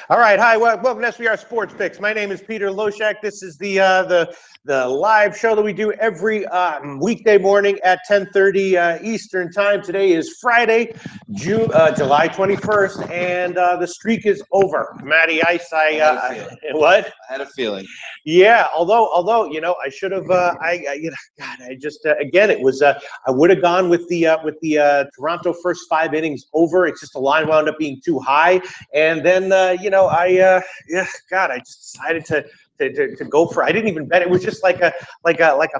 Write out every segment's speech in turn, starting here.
All right, hi, welcome to SVR Sports Picks. My name is Peter Loshak. This is the live show that we do every weekday morning at 10:30 Eastern Time. Today is Friday, July 21st, and the streak is over. Matty Ice, what? I had a feeling. Yeah, although I should have. God, I just again, it was. I would have gone with the Toronto first 5 innings over. It's just the line wound up being too high, and then I just decided to go for. I didn't even bet. It was just like a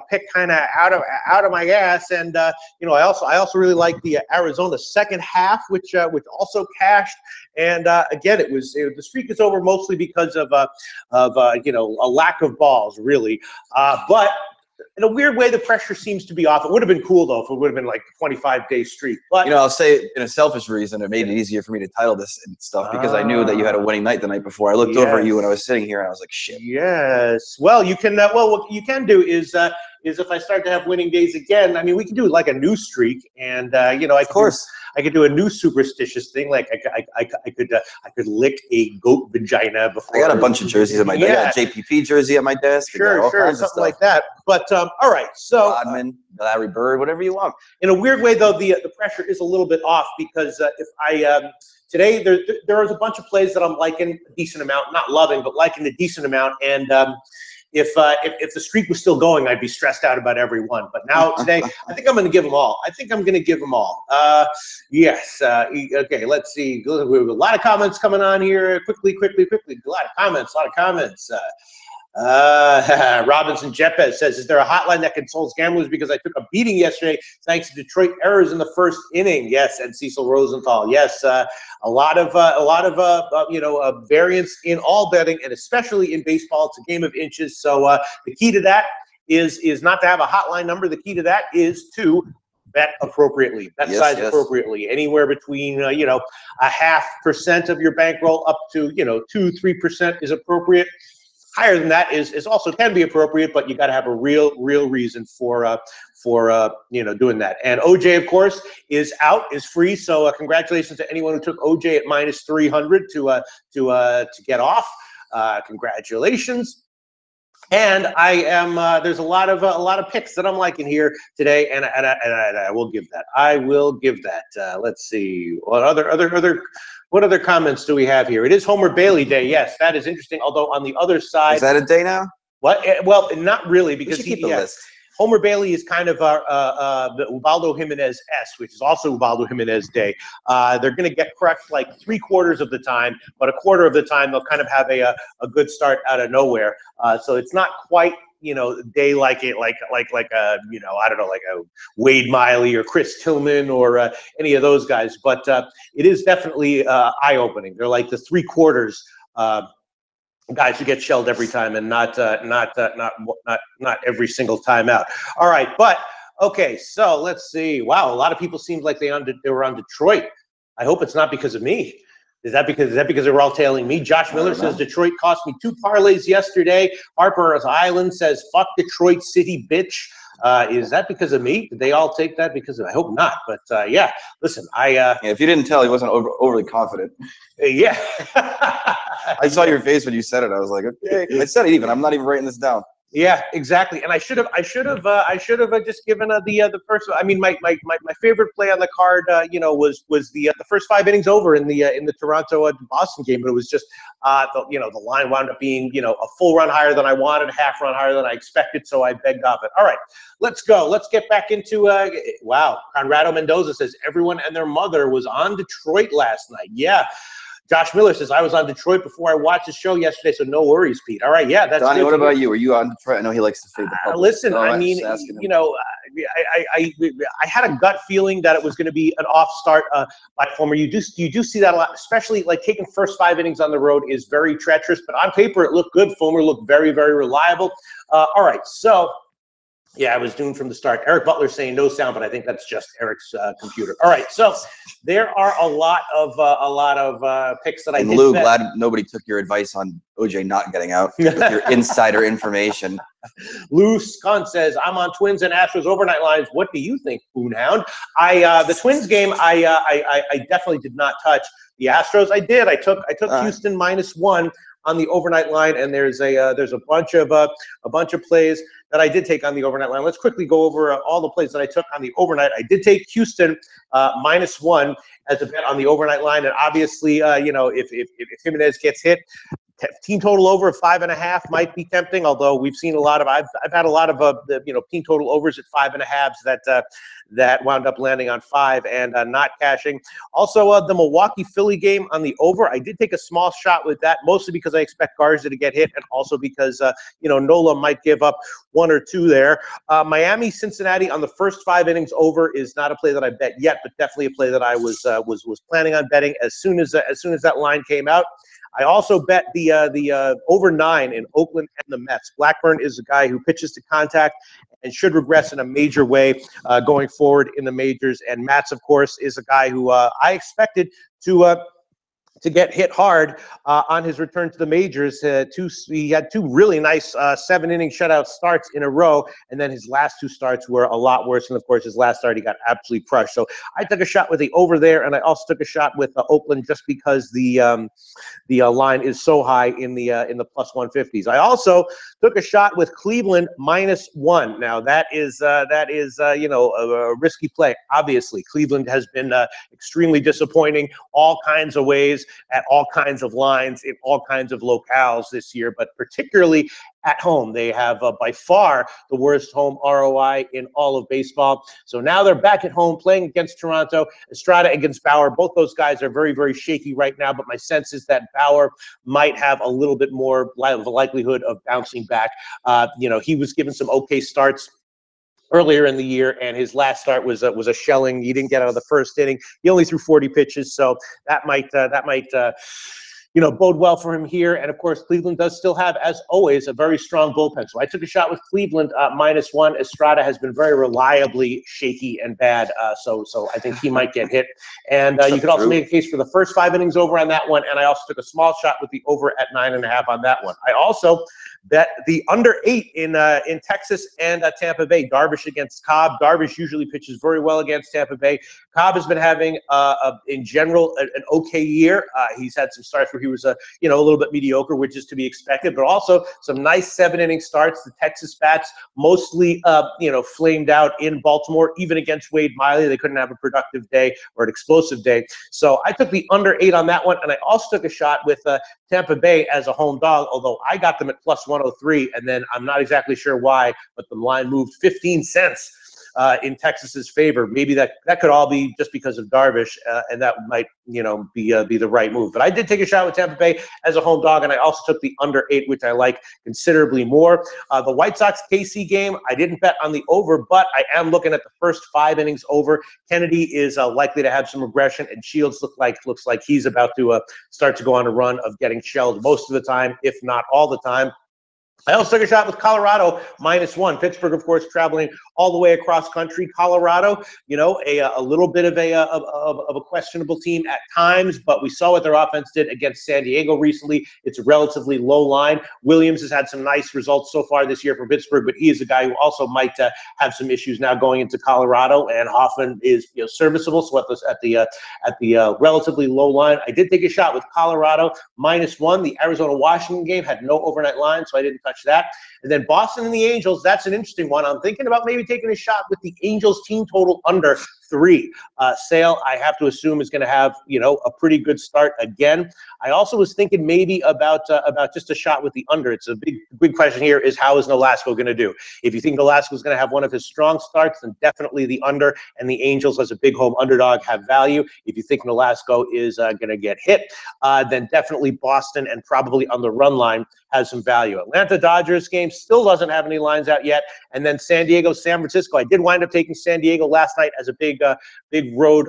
pick kind of out of my ass, and I also really like the Arizona second half, which also cashed. And again, the streak is over mostly because of a lack of balls, really. But in a weird way, the pressure seems to be off. It would have been cool though if it would have been like a 25-day streak. But I'll say in a selfish reason, it made it easier for me to title this and stuff because I knew that you had a winning night the night before. I looked over at you when I was sitting here and I was like, shit. Yes. Well, you can. What you can do is if I start to have winning days again, I mean, we can do like a new streak, and I could do a new superstitious thing, like I could lick a goat vagina before. I got a bunch of jerseys at my desk. I got a JPP jersey at my desk. Sure, something like that. But all right, so Rodman, Larry Bird, whatever you want. In a weird way, though, the pressure is a little bit off because if I today there was a bunch of plays that I'm liking a decent amount, not loving, but liking a decent amount, and if the streak was still going, I'd be stressed out about every one. But now today, I think I'm going to give them all. Yes. Okay, let's see. We have a lot of comments coming on here. Quickly. A lot of comments. Robinson Jepez says, is there a hotline that consoles gamblers because I took a beating yesterday thanks to Detroit errors in the first inning? Yes, and Cecil Rosenthal. Yes, a lot of variance in all betting, and especially in baseball. It's a game of inches. So the key to that is not to have a hotline number. The key to that is to bet appropriately, size appropriately, anywhere between a 0.5% of your bankroll up to 2-3% is appropriate. Higher than that is also can be appropriate, but you got to have a real reason for doing that. And OJ, of course, is free. So congratulations to anyone who took OJ at -300 to get off. Congratulations. And I am there's a lot of picks that I'm liking here today, and I will give that. Let's see what other comments do we have here? It is Homer Bailey Day. Yes, that is interesting. Although on the other side, is that a day now? What? Well, not really, because keep the list. Homer Bailey is kind of the Ubaldo Jimenez S, which is also Ubaldo Jimenez Day. They're going to get correct like 3/4 of the time, but 1/4 of the time they'll kind of have a good start out of nowhere. So it's not quite day like a I don't know, like a Wade Miley or Chris Tillman or any of those guys. But it is definitely eye-opening. They're like the 3/4 guys who get shelled every time, and not every single time out. All right, but okay, so let's see. Wow, a lot of people seemed like they were on Detroit. I hope it's not because of me. Is that because they were all tailing me? Josh Miller says Detroit cost me 2 parlays yesterday. Harper's Island says fuck Detroit City, bitch. Is that because of me? Did they all take that because of? I hope not. But yeah, listen, if you didn't tell, he wasn't overly confident. Yeah. I saw your face when you said it. I was like, okay. I said it even. I'm not even writing this down. Yeah, exactly. And I should have just given the first. I mean, my favorite play on the card, was the first 5 innings over in the Toronto Boston game. But it was just the line wound up being a full run higher than I wanted, a half run higher than I expected. So I begged off it. All right, let's go. Let's get back into wow. Conrado Mendoza says everyone and their mother was on Detroit last night. Yeah. Josh Miller says, I was on Detroit before I watched the show yesterday, so no worries, Pete. All right, yeah, that's Donnie, what about you? Were you on Detroit? I know he likes to fade the public. Listen, I mean, I had a gut feeling that it was going to be an off-start by Homer. You do see that a lot, especially like taking first 5 innings on the road is very treacherous, but on paper it looked good. Fulmer looked very, very reliable. All right, so yeah, I was doomed from the start. Eric Butler saying no sound, but I think that's just Eric's computer. All right, so there are a lot of picks that I did. Lou, glad nobody took your advice on OJ not getting out with your insider information. Lou Scott says, I'm on Twins and Astros overnight lines. What do you think, Poonhound? The Twins game, I definitely did not touch. The Astros, I did. I took Houston -1 on the overnight line, and there's a bunch of plays that I did take on the overnight line. Let's quickly go over all the plays that I took on the overnight. I did take Houston -1 as a bet on the overnight line, and obviously, if Jimenez gets hit, team total over of 5.5 might be tempting. Although we've seen a lot of, I've had a lot of team total overs at 5.5s that wound up landing on 5 and not cashing. Also, the Milwaukee Philly game on the over, I did take a small shot with that, mostly because I expect Garza to get hit, and also because Nola might give up 1 or 2 there. Miami Cincinnati on the first 5 innings over is not a play that I bet yet, but definitely a play that I was planning on betting as soon as that line came out. I also bet the over 9 in Oakland and the Mets. Blackburn is a guy who pitches to contact and should regress in a major way going forward in the majors. And Matz, of course, is a guy who I expected to get hit hard on his return to the majors. He had 2 really nice 7-inning shutout starts in a row, and then his last 2 starts were a lot worse. And of course, his last start he got absolutely crushed. So I took a shot with the over there, and I also took a shot with Oakland just because the line is so high in the plus 150s. I also took a shot with Cleveland -1. Now that is a risky play. Obviously, Cleveland has been extremely disappointing all kinds of ways, at all kinds of lines, in all kinds of locales this year, but particularly at home. They have by far the worst home ROI in all of baseball. So now they're back at home playing against Toronto. Estrada against Bauer. Both those guys are very, very shaky right now, but my sense is that Bauer might have a little bit more of a likelihood of bouncing back. He was given some okay starts earlier in the year, and his last start was a shelling. He didn't get out of the first inning. He only threw 40 pitches, so that might bode well for him here. And of course, Cleveland does still have, as always, a very strong bullpen. So I took a shot with Cleveland -1. Estrada has been very reliably shaky and bad, so I think he might get hit. And you could also make a case for the first 5 innings over on that one. And I also took a small shot with the over at 9.5 on that one. I also bet the under 8 in Texas and Tampa Bay. Darvish against Cobb. Darvish usually pitches very well against Tampa Bay. Cobb has been having, in general, an okay year. He's had some starts where he was a little bit mediocre, which is to be expected, but also some nice 7-inning starts. The Texas bats mostly flamed out in Baltimore, even against Wade Miley. They couldn't have a productive day or an explosive day. So I took the under 8 on that one, and I also took a shot with Tampa Bay as a home dog, although I got them at plus 103, and then I'm not exactly sure why, but the line moved 15 cents in Texas's favor. Maybe that could all be just because of Darvish, and that might be the right move. But I did take a shot with Tampa Bay as a home dog, and I also took the under 8, which I like considerably more. The White Sox KC game, I didn't bet on the over, but I am looking at the first 5 innings over. Kennedy is likely to have some regression, and Shields looks like he's about to start to go on a run of getting shelled most of the time, if not all the time. I also took a shot with Colorado -1. Pittsburgh, of course, traveling all the way across country. Colorado, a little bit of a questionable team at times, but we saw what their offense did against San Diego recently. It's a relatively low line. Williams has had some nice results so far this year for Pittsburgh, but he is a guy who also might have some issues now going into Colorado. And Hoffman is serviceable, so at the relatively low line, I did take a shot with Colorado -1. The Arizona-Washington game had no overnight line, so I didn't touch that. And then Boston and the Angels, that's an interesting one. I'm thinking about maybe taking a shot with the Angels team total under 3. Sale, I have to assume, is going to have a pretty good start again. I also was thinking maybe about just a shot with the under. It's a big question here is, how is Nolasco going to do? If you think Nolasco is going to have one of his strong starts, then definitely the under, and the Angels as a big home underdog have value. If you think Nolasco is going to get hit, then definitely Boston and probably on the run line has some value. Atlanta Dodgers game still doesn't have any lines out yet. And then San Diego, San Francisco. I did wind up taking San Diego last night as a big road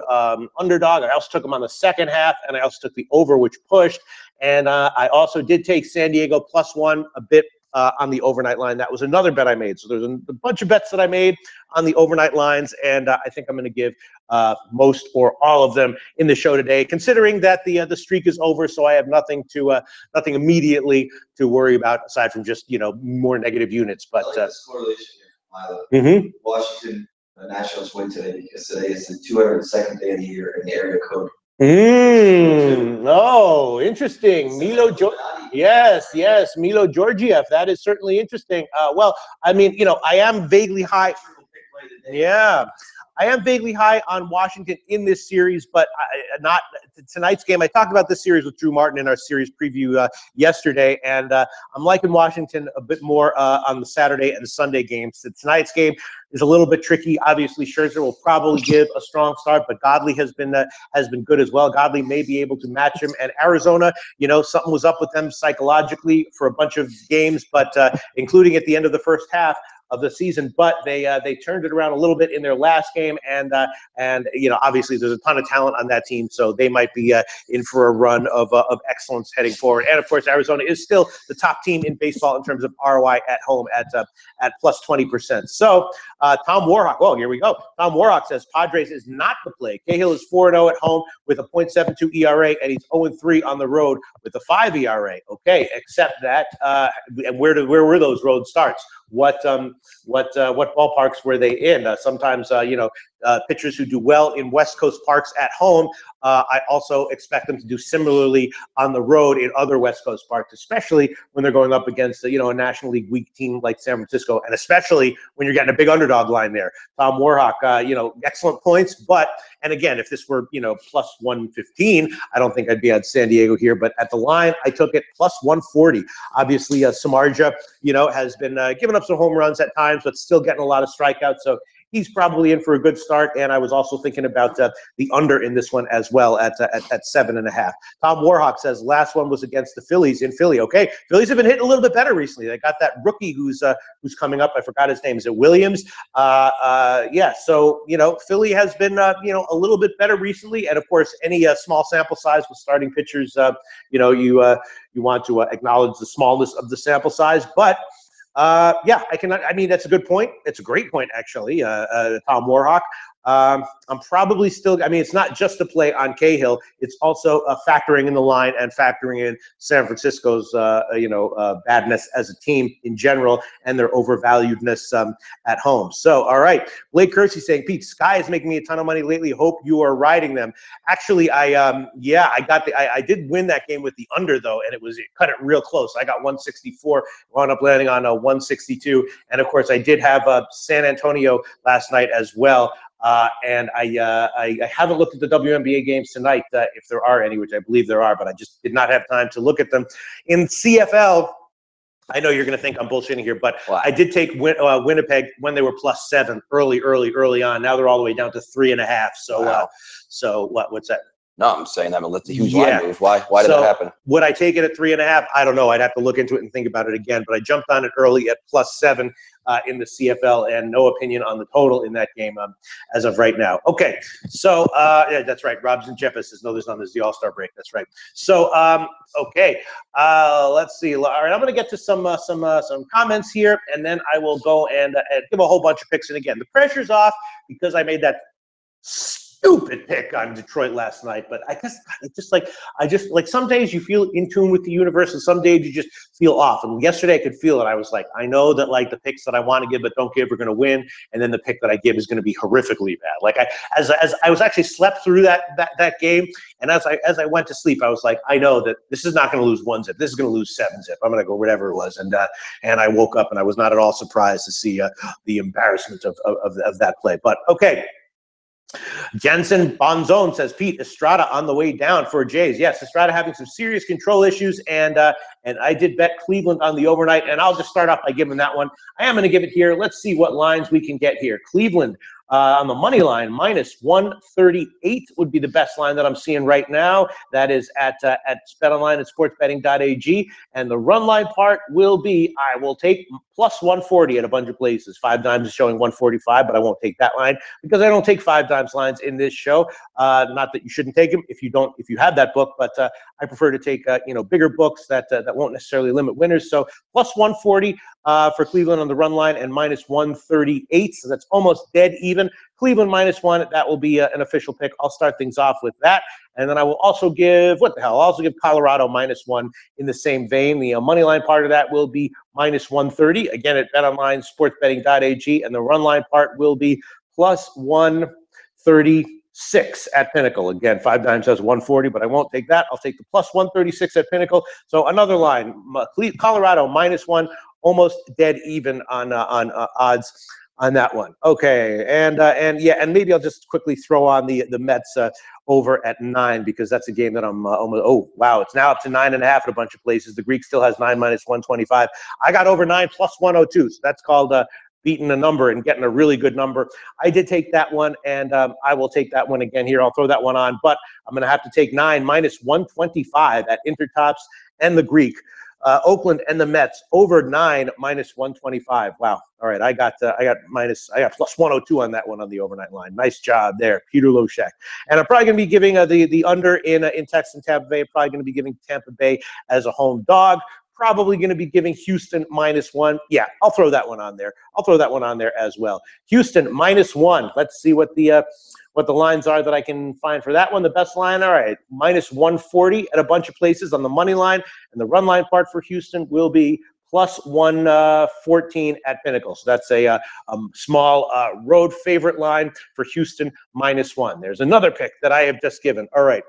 underdog. I also took them on the second half, and I also took the over, which pushed. And I also did take San Diego +1 a bit on the overnight line. That was another bet I made. So there's a bunch of bets that I made on the overnight lines, and I think I'm going to give most or all of them in the show today, considering that the streak is over, so I have nothing immediately to worry about aside from just more negative units. But I like this correlation here, Milo. Washington Nationals win today because today is the 202nd day of the year in the area code. Oh, interesting. Yes, Milo Georgiev. That is certainly interesting. Well, I mean, I am vaguely high. Yeah. I am vaguely high on Washington in this series, but not tonight's game. I talked about this series with Drew Martin in our series preview yesterday, and I'm liking Washington a bit more on the Saturday and the Sunday games. So tonight's game is a little bit tricky. Obviously, Scherzer will probably give a strong start, but Godley has been good as well. Godley may be able to match him, and Arizona, something was up with them psychologically for a bunch of games, but including at the end of the first half of the season, but they turned it around a little bit in their last game, and obviously there's a ton of talent on that team, so they might be in for a run of excellence heading forward. And of course, Arizona is still the top team in baseball in terms of ROI at home at plus 20%. So Tom Warhawk, oh, here we go. Tom Warhawk says Padres is not the play. Cahill is 4-0 at home with a .72 ERA, and he's 0-3 on the road with a 5 ERA. Okay, except that, and where were those road starts? What ballparks were they in? Sometimes pitchers who do well in West Coast parks at home, I also expect them to do similarly on the road in other West Coast parks, especially when they're going up against a National League weak team like San Francisco, and especially when you're getting a big underdog line there. Tom Warhawk, excellent points, and again, if this were plus 115, I don't think I'd be at San Diego here, but at the line, I took it plus 140. Obviously, Samardzija, has been giving up some home runs at times, but still getting a lot of strikeouts, so he's probably in for a good start. And I was also thinking about the under in this one as well at 7.5. Tom Warhawk says last one was against the Phillies in Philly. Okay, Phillies have been hitting a little bit better recently. They got that rookie who's coming up. I forgot his name. Is it Williams? Yeah. So Philly has been a little bit better recently. And of course, any small sample size with starting pitchers, you want to acknowledge the smallness of the sample size, but. Yeah, I mean, that's a good point. It's a great point, actually, Tom Warhawk. I'm probably still, I mean, it's not just a play on Cahill. It's also factoring in the line and factoring in San Francisco's, badness as a team in general and their overvaluedness at home. So, all right. Blake Kersey saying, Pete, Sky is making me a ton of money lately. Hope you are riding them. Actually, I did win that game with the under, though, and it cut it real close. I got 164, wound up landing on 162. And, of course, I did have San Antonio last night as well. And I haven't looked at the WNBA games tonight, if there are any, which I believe there are, but I just did not have time to look at them. In CFL, I know you're going to think I'm bullshitting here, but I did take Winnipeg when they were +7 early on. Now they're all the way down to 3.5. So, wow. So what's that? No, I'm saying that that's a huge line move. Why did that happen? Would I take it at 3.5? I don't know. I'd have to look into it and think about it again. But I jumped on it early at +7 in the CFL, and no opinion on the total in that game as of right now. Okay, so yeah, that's right. Robson Jeppa says no, there's none. There's the All-Star break. That's right. So okay, let's see. All right, I'm going to get to some comments here, and then I will go and give a whole bunch of picks. And again, the pressure's off because I made that stupid pick on Detroit last night, but I just like some days you feel in tune with the universe, and some days you just feel off. And yesterday I could feel it. I was like, I know that like the picks that I want to give but don't give are going to win, and then the pick that I give is going to be horrifically bad. Like as I was actually slept through that game, and as I went to sleep, I was like, I know that this is not going to lose 1-zip. This is going to lose 7-zip. I'm going to go whatever it was, and I woke up and I was not at all surprised to see the embarrassment of that play. But okay. Jensen Bonzone says, Pete, Estrada on the way down for Jays. Yes, Estrada having some serious control issues, and I did bet Cleveland on the overnight, and I'll just start off by giving that one. I am going to give it here. Let's see what lines we can get here. Cleveland On the money line, minus 138 would be the best line that I'm seeing right now. That is at BetOnline at sportsbetting.ag. And the run line part will be, I will take plus 140 at a bunch of places. 5 dimes is showing 145, but I won't take that line because I don't take 5 dimes lines in this show. Not that you shouldn't take them if you have that book, but I prefer to take bigger books that won't necessarily limit winners. So plus 140 for Cleveland on the run line and minus 138. So that's almost dead even. Cleveland minus 1. That will be an official pick. I'll start things off with that. And then I will also give, I'll also give Colorado minus 1 in the same vein. The money line part of that will be minus 130. Again, at BetOnline, sportsbetting.ag. And the run line part will be plus 136 at Pinnacle. Again, 5 dimes says 140, but I won't take that. I'll take the plus 136 at Pinnacle. So another line, Colorado minus 1, almost dead even on odds on that one. Okay, and maybe I'll just quickly throw on the Mets over at 9 because that's a game that I'm almost. Oh wow, it's now up to 9.5 at a bunch of places. The Greek still has 9 minus 125. I got over 9 plus 102, so that's called beating a number and getting a really good number. I did take that one, and I will take that one again here. I'll throw that one on, but I'm going to have to take 9 minus 125 at Intertops and the Greek. Oakland and the Mets over 9 minus 125. Wow. All right, I got plus 102 on that one on the overnight line. Nice job there, Peter Loshak. And I'm probably going to be giving the under in Texas and Tampa Bay. Probably going to be giving Tampa Bay as a home dog. Probably going to be giving Houston minus 1. Yeah, I'll throw that one on there. I'll throw that one on there as well. Houston minus 1. Let's see what the lines are that I can find for that one. The best line, all right, minus 140 at a bunch of places on the money line. And the run line part for Houston will be plus 114 at Pinnacle. So that's a small road favorite line for Houston minus 1. There's another pick that I have just given. All right.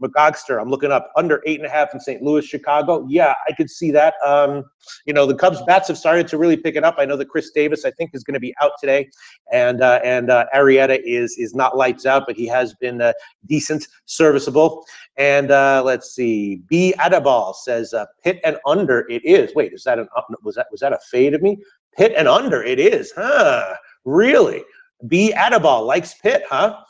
McGogster, I'm looking up under 8.5 in St. Louis, Chicago. Yeah, I could see that. The Cubs bats have started to really pick it up. I know that Chris Davis, I think, is going to be out today, and Arrieta is not lights out, but he has been decent, serviceable. And let's see, B. Adabal says Pitt and under. It is. Wait, is that was that a fade of me? Pitt and under. It is. Huh? Really? B. Adabal likes Pitt, huh?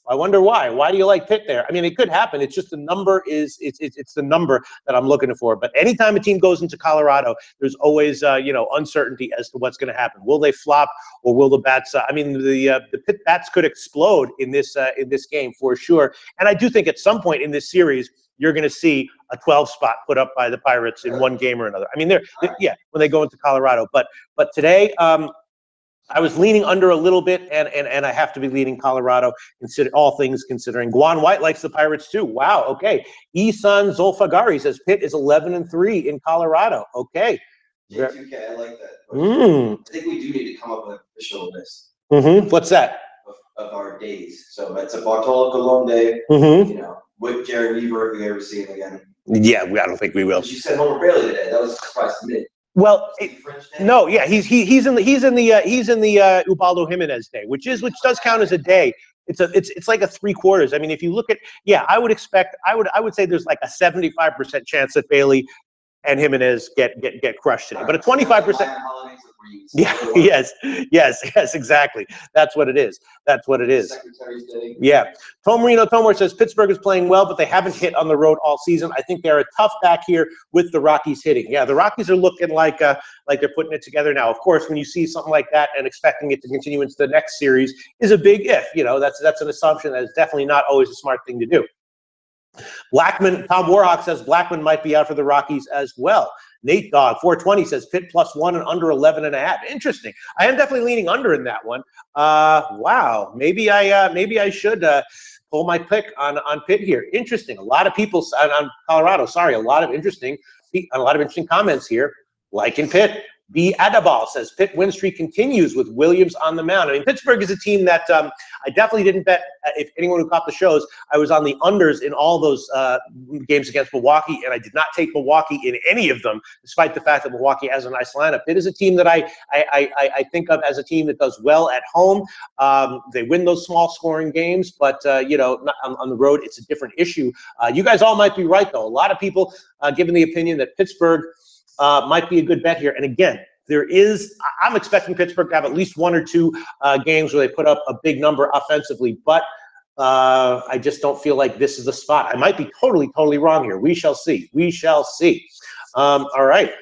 I wonder why. Why do you like Pitt there? I mean, it could happen. It's just the number it's the number that I'm looking for. But anytime a team goes into Colorado, there's always uncertainty as to what's going to happen. Will they flop or will the bats? The Pitt bats could explode in this game for sure. And I do think at some point in this series, you're going to see a 12 spot put up by the Pirates in one game or another. I mean, when they go into Colorado. But today. I was leaning under a little bit, and I have to be leaning Colorado, all things considering. Guan White likes the Pirates too. Wow, okay. Isan Zolfagari says Pitt is 11-3 in Colorado. Okay. J2K, I like that. I think we do need to come up with an official list. What's that? Of our days. So that's a Bartolo Colon day. With Jerry Weaver if we ever see him again. Yeah, I don't think we will. You said Homer Bailey today. That was a surprise to me. Well, no, yeah, he's in the Ubaldo Jimenez day, which does count as a day. It's like a 3/4. I mean, if you look at, I would say there's like a 75% chance that Bailey and Jimenez get crushed today, but a 25%. Yeah, yes, exactly. That's what it is. Secretary's Day. Yeah. Tomor says Pittsburgh is playing well, but they haven't hit on the road all season. I think they're a tough back here with the Rockies hitting. Yeah, the Rockies are looking like they're putting it together now. Of course, when you see something like that and expecting it to continue into the next series is a big if. That's an assumption that is definitely not always a smart thing to do. Tom Warhawk says Blackman might be out for the Rockies as well. Nate Dogg 420 says Pitt plus 1 and under 11.5. Interesting. I am definitely leaning under in that one. Wow. Maybe I should pull my pick on Pitt here. Interesting. A lot of people on Colorado. Sorry, a lot of interesting comments here. Liking Pitt. B. Adabal says Pitt win streak continues with Williams on the mound. I mean, Pittsburgh is a team that I definitely didn't bet. If anyone who caught the shows, I was on the unders in all those games against Milwaukee, and I did not take Milwaukee in any of them, despite the fact that Milwaukee has a nice lineup. Pitt is a team that I think of as a team that does well at home. They win those small scoring games, but not on the road, it's a different issue. You guys all might be right, though. A lot of people giving the opinion that Pittsburgh might be a good bet here. And again, I'm expecting Pittsburgh to have at least 1 or 2 games where they put up a big number offensively, but I just don't feel like this is the spot. I might be totally wrong here. We shall see. All right.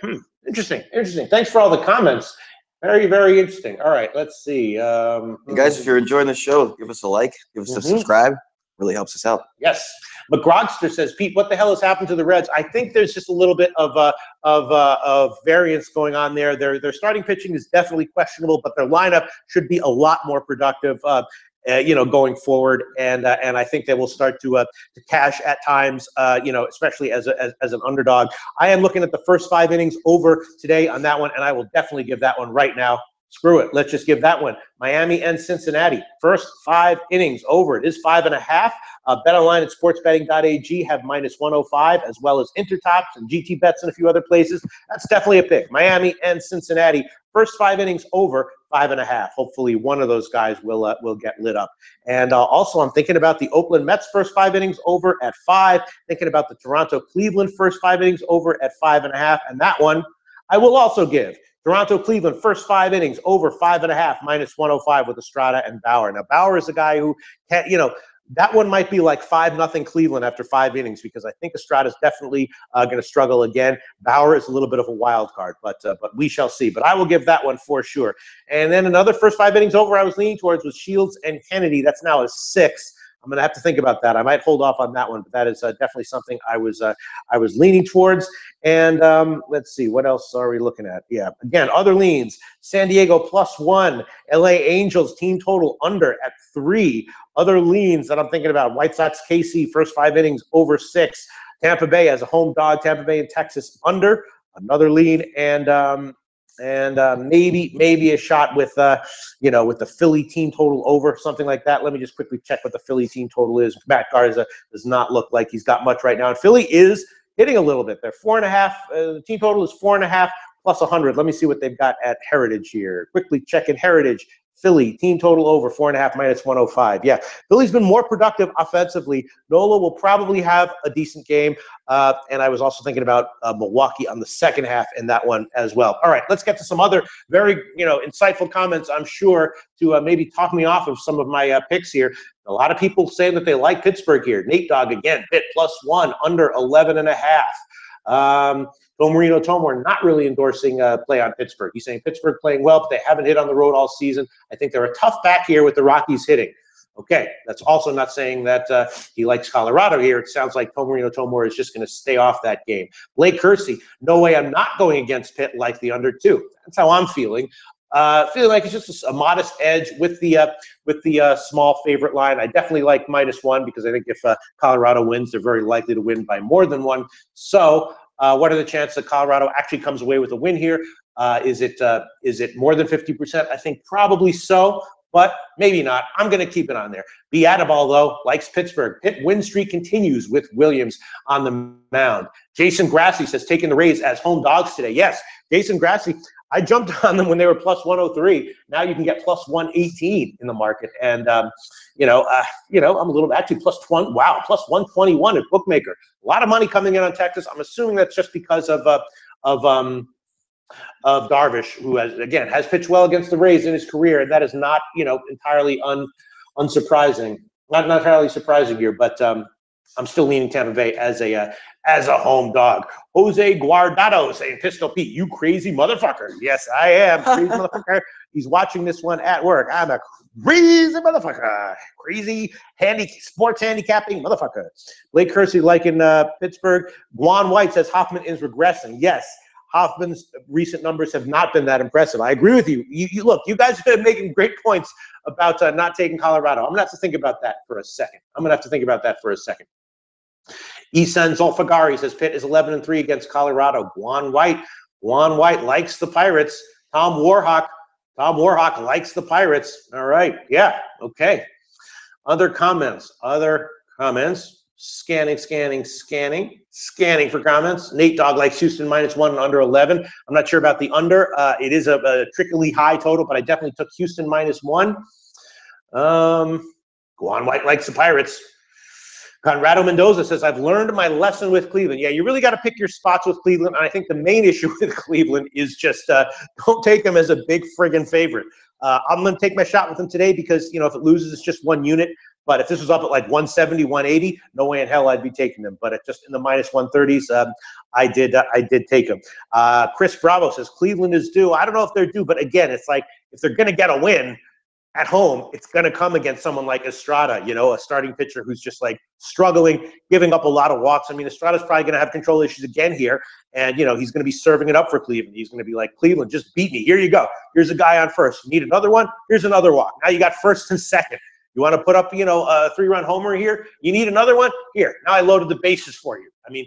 Interesting. Thanks for all the comments. Very interesting. All right, let's see. And guys, if you're enjoying the show, give us a like, give us a subscribe. Really helps us out. Yes. McGrogster says, Pete, what the hell has happened to the Reds? I think there's just a little bit of variance going on there. Their starting pitching is definitely questionable, but their lineup should be a lot more productive. Going forward, and I think they will start to cash at times, especially as an underdog. I am looking at the first 5 innings over today on that one, and I will definitely give that one right now. Screw it. Let's just give that one. Miami and Cincinnati. First 5 innings over. It is 5.5. BetOnline at sportsbetting.ag have -105, as well as Intertops and GT Bets and a few other places. That's definitely a pick. Miami and Cincinnati. First 5 innings over 5.5. Hopefully one of those guys will get lit up. And also I'm thinking about the Oakland Mets first 5 innings over at 5. Thinking about the Toronto Cleveland first 5 innings over at 5.5. And that one I will also give. Toronto Cleveland first 5 innings over 5.5 -105 with Estrada and Bauer. Now Bauer is a guy who can, that one might be like 5-0 Cleveland after 5 innings, because I think Estrada is definitely going to struggle again. Bauer is a little bit of a wild card, but we shall see. But I will give that one for sure. And then another first 5 innings over I was leaning towards was Shields and Kennedy. That's now a 6. I'm going to have to think about that. I might hold off on that one, but that is definitely something I was leaning towards. And let's see, what else are we looking at? Yeah, again, other leans. San Diego +1. LA Angels team total under at 3. Other leans that I'm thinking about: White Sox KC first 5 innings over 6. Tampa Bay as a home dog. Tampa Bay and Texas under. Another lean, and maybe a shot with with the Philly team total over, something like that. Let me just quickly check what the Philly team total is. Matt Garza does not look like he's got much right now, and Philly is hitting a little bit. They're 4.5. The team total is 4.5 plus 100. Let me see what they've got at Heritage here. Quickly checking Heritage. Philly team total over 4.5 -105. Yeah, Philly's been more productive offensively. Nola will probably have a decent game, and I was also thinking about Milwaukee on the second half in that one as well. All right, let's get to some other very insightful comments, I'm sure, to maybe talk me off of some of my picks here. A lot of people saying that they like Pittsburgh here. Nate Dogg again, Pitt +1 under 11.5. Tom Marino Tomor not really endorsing play on Pittsburgh. He's saying Pittsburgh playing well, but they haven't hit on the road all season. I think they're a tough back here with the Rockies hitting. Okay, that's also not saying that he likes Colorado here. It sounds like Tom Marino Tomor is just going to stay off that game. Blake Kersey, no way I'm not going against Pitt like the under 2. That's how I'm feeling. Feeling like it's just a modest edge with the small favorite line. I definitely like -1 because I think if Colorado wins, they're very likely to win by more than 1. So what are the chances that Colorado actually comes away with a win here? Is it more than 50%? I think probably so, but maybe not. I'm going to keep it on there. Beattaball, though, likes Pittsburgh. Pitt win streak continues with Williams on the mound. Jason Grassi says taking the Rays as home dogs today. Yes, Jason Grassi. I jumped on them when they were +103. Now you can get +118 in the market, and I'm a little actually +1. Wow, +121 at bookmaker. A lot of money coming in on Texas. I'm assuming that's just because of Darvish, who has pitched well against the Rays in his career, and that is not entirely unsurprising. Not entirely surprising here, but I'm still leaning Tampa Bay as a home dog. Jose Guardado saying, Pistol Pete, you crazy motherfucker. Yes, I am. Crazy motherfucker. He's watching this one at work. I'm a crazy motherfucker. Crazy sports handicapping motherfucker. Blake Kersey liking Pittsburgh. Guan White says Hoffman is regressing. Yes, Hoffman's recent numbers have not been that impressive. I agree with you. You look, you guys are making great points about not taking Colorado. I'm going to have to think about that for a second. Isan Zolfagari says Pitt is 11-3 against Colorado. Guan White likes the Pirates. Tom Warhawk likes the Pirates. All right. Yeah. Okay. Other comments. Scanning for comments. Nate Dogg likes Houston -1 and under 11. I'm not sure about the under. It is a trickily high total, but I definitely took Houston -1. Guan White likes the Pirates. Conrado Mendoza says, I've learned my lesson with Cleveland. Yeah, you really got to pick your spots with Cleveland. And I think the main issue with Cleveland is just don't take them as a big friggin' favorite. I'm going to take my shot with them today because, if it loses, it's just one unit. But if this was up at like 170, 180, no way in hell I'd be taking them. But just in the minus 130s, I did take them. Chris Bravo says, Cleveland is due. I don't know if they're due, but again, it's like if they're going to get a win at home, it's going to come against someone like Estrada, a starting pitcher who's just like struggling, giving up a lot of walks. I mean, Estrada's probably going to have control issues again here. And, he's going to be serving it up for Cleveland. He's going to be like, Cleveland, just beat me. Here you go. Here's a guy on first. You need another one? Here's another walk. Now you got first and second. You want to put up, a 3-run homer here? You need another one? Here. Now I loaded the bases for you. I mean,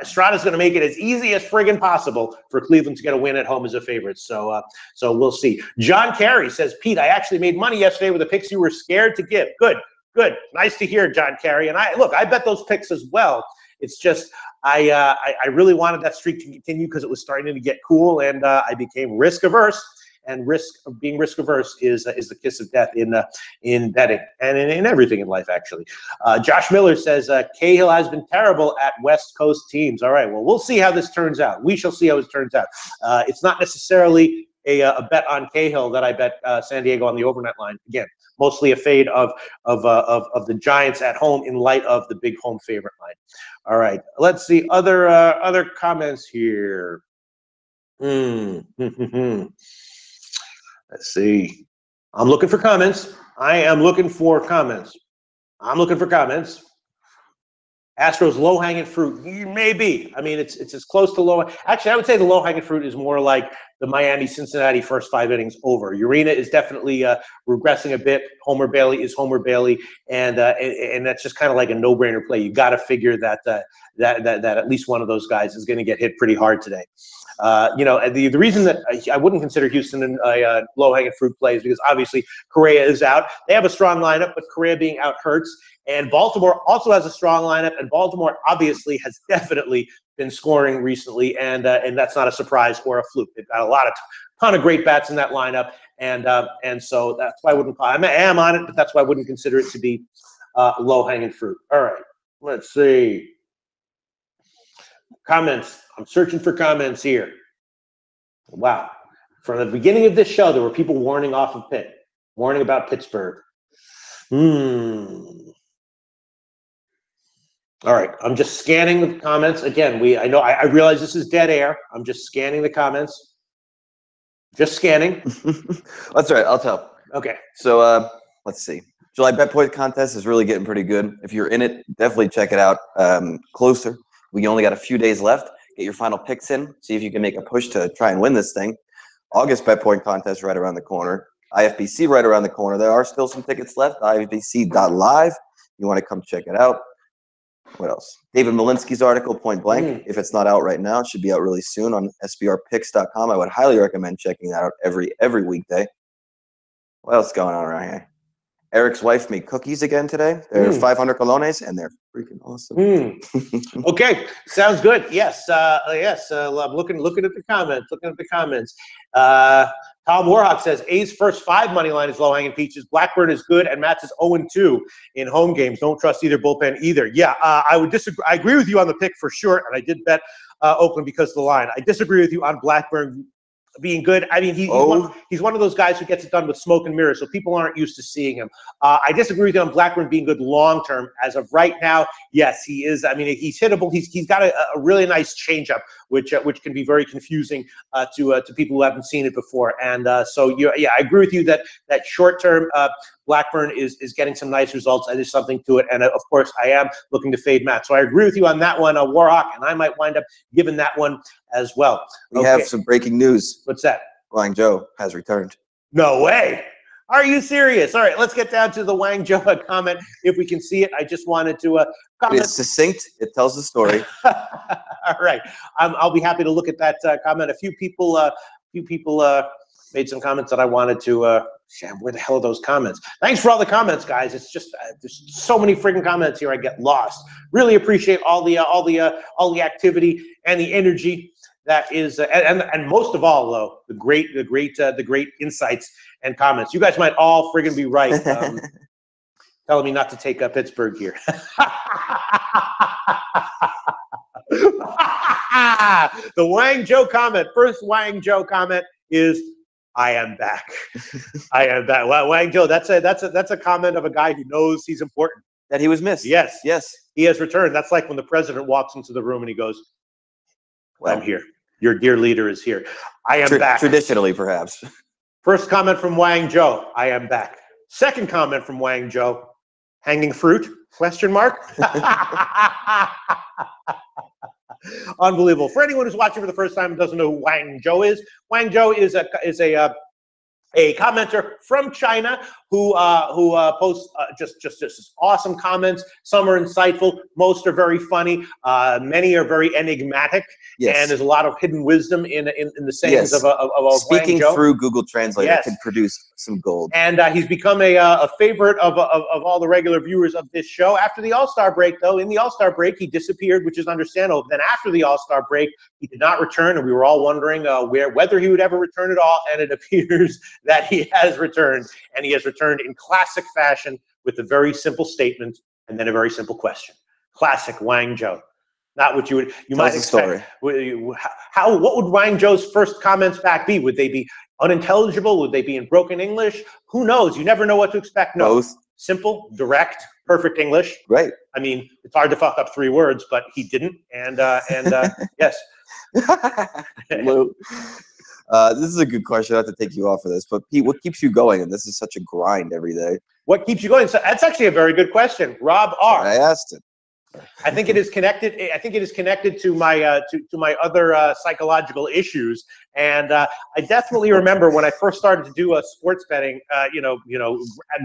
Estrada's going to make it as easy as friggin' possible for Cleveland to get a win at home as a favorite. So we'll see. John Carey says, Pete, I actually made money yesterday with the picks you were scared to give. Good. Nice to hear, John Carey. And I bet those picks as well. It's just I really wanted that streak to continue because it was starting to get cool, and I became risk averse. And being risk averse is the kiss of death in betting and in everything in life, actually. Josh Miller says Cahill has been terrible at West Coast teams. All right, well, we'll see how this turns out. We shall see how it turns out. It's not necessarily a bet on Cahill that I bet San Diego on the overnight line. Again, mostly a fade of the Giants at home in light of the big home favorite line. All right, let's see other comments here. Let's see. I'm looking for comments. I am looking for comments. Astros low-hanging fruit. Maybe. I mean, it's as close to low. Actually, I would say the low-hanging fruit is more like the Miami-Cincinnati first 5 innings over. Urena is definitely regressing a bit. Homer Bailey is Homer Bailey, and that's just kind of like a no-brainer play. You got to figure that at least one of those guys is going to get hit pretty hard today. The reason that I wouldn't consider Houston a low-hanging fruit play is because obviously Correa is out. They have a strong lineup, but Correa being out hurts. And Baltimore also has a strong lineup, and Baltimore obviously has definitely been scoring recently, and that's not a surprise or a fluke. They've got a ton of great bats in that lineup, and so that's why I wouldn't. I am on it, but that's why I wouldn't consider it to be low-hanging fruit. All right, let's see. Comments. I'm searching for comments here. Wow. From the beginning of this show, there were people warning about Pittsburgh. All right. I'm just scanning the comments. Again, I realize this is dead air. I'm just scanning the comments. Just scanning. That's all right. I'll tell. Okay. So let's see. July Bet Point contest is really getting pretty good. If you're in it, definitely check it out. Closer. We only got a few days left. Get your final picks in. See if you can make a push to try and win this thing. August Bet Point contest right around the corner. IFBC right around the corner. There are still some tickets left. IFBC.live. You want to come check it out. What else? David Malinsky's article, Point Blank. If it's not out right now, it should be out really soon on SBRpicks.com. I would highly recommend checking that out every weekday. What else is going on around here? Eric's wife made cookies again today. They're 500 colones, and they're freaking awesome. Okay, sounds good. Yes, yes. I'm looking at the comments. Tom Warhawk says A's first 5 money line is low-hanging peaches. Blackburn is good, and Matz is 0-2 in home games. Don't trust either bullpen either. Yeah, I would disagree. I agree with you on the pick for sure, and I did bet Oakland because of the line. I disagree with you on Blackburn being good. I mean, he's one of those guys who gets it done with smoke and mirrors, so people aren't used to seeing him. I disagree with you on Blackburn being good long term. As of right now, yes, he is. I mean, he's hittable. He's got a really nice changeup, which can be very confusing to people who haven't seen it before. And so I agree with you that short term Blackburn is getting some nice results. There's something to it, and of course, I am looking to fade Matt. So I agree with you on that one, Warhawk, and I might wind up giving that one as well. We have some breaking news. What's that? Wang Joe has returned. No way. Are you serious? All right, let's get down to the Wang Joe comment if we can see it. I just wanted to comment. It's succinct. It tells the story. All right, I'll be happy to look at that comment. A few people made some comments that I wanted to. Where the hell are those comments? Thanks for all the comments, guys. It's just there's so many freaking comments here. I get lost. Really appreciate all the activity and the energy. That is, and most of all, though, the great insights and comments. You guys might all friggin' be right. telling me not to take Pittsburgh here. The Wang Joe comment, first Wang Joe comment is, I am back. I am back. Well, Wang Joe, that's a comment of a guy who knows he's important. That he was missed. Yes. Yes. He has returned. That's like when the president walks into the room and he goes, well, I'm here. Your dear leader is here. I am back. Traditionally, perhaps. First comment from Wang Joe, I am back. Second comment from Wang Joe, hanging fruit, question mark? Unbelievable. For anyone who's watching for the first time and doesn't know who Wang Joe is, Wang Joe is a commenter from China who posts just awesome comments. Some are insightful, most are very funny, many are very enigmatic, and there's a lot of hidden wisdom in the sayings of speaking Wang Joe. Through Google Translator can produce some gold. And he's become a favorite of all the regular viewers of this show. After the All-Star break, though, in the All-Star break, he disappeared, which is understandable. Then after the All-Star break, he did not return, and we were all wondering whether he would ever return at all, and it appears that he has returned, and he has returned in classic fashion with a very simple statement and then a very simple question. Classic Wang Joe. Not what you might expect. What would Wang Joe's first comments back be? Would they be unintelligible? Would they be in broken English? Who knows? You never know what to expect. No. Both. Simple, direct, perfect English. Right. I mean, it's hard to fuck up 3 words, but he didn't. And yes. This is a good question. I have to take you off of this, but Pete, what keeps you going? And this is such a grind every day. What keeps you going? So that's actually a very good question. Rob R. I asked it. I think it is connected. I think it is connected to my my other psychological issues, and I definitely remember when I first started to do sports betting. And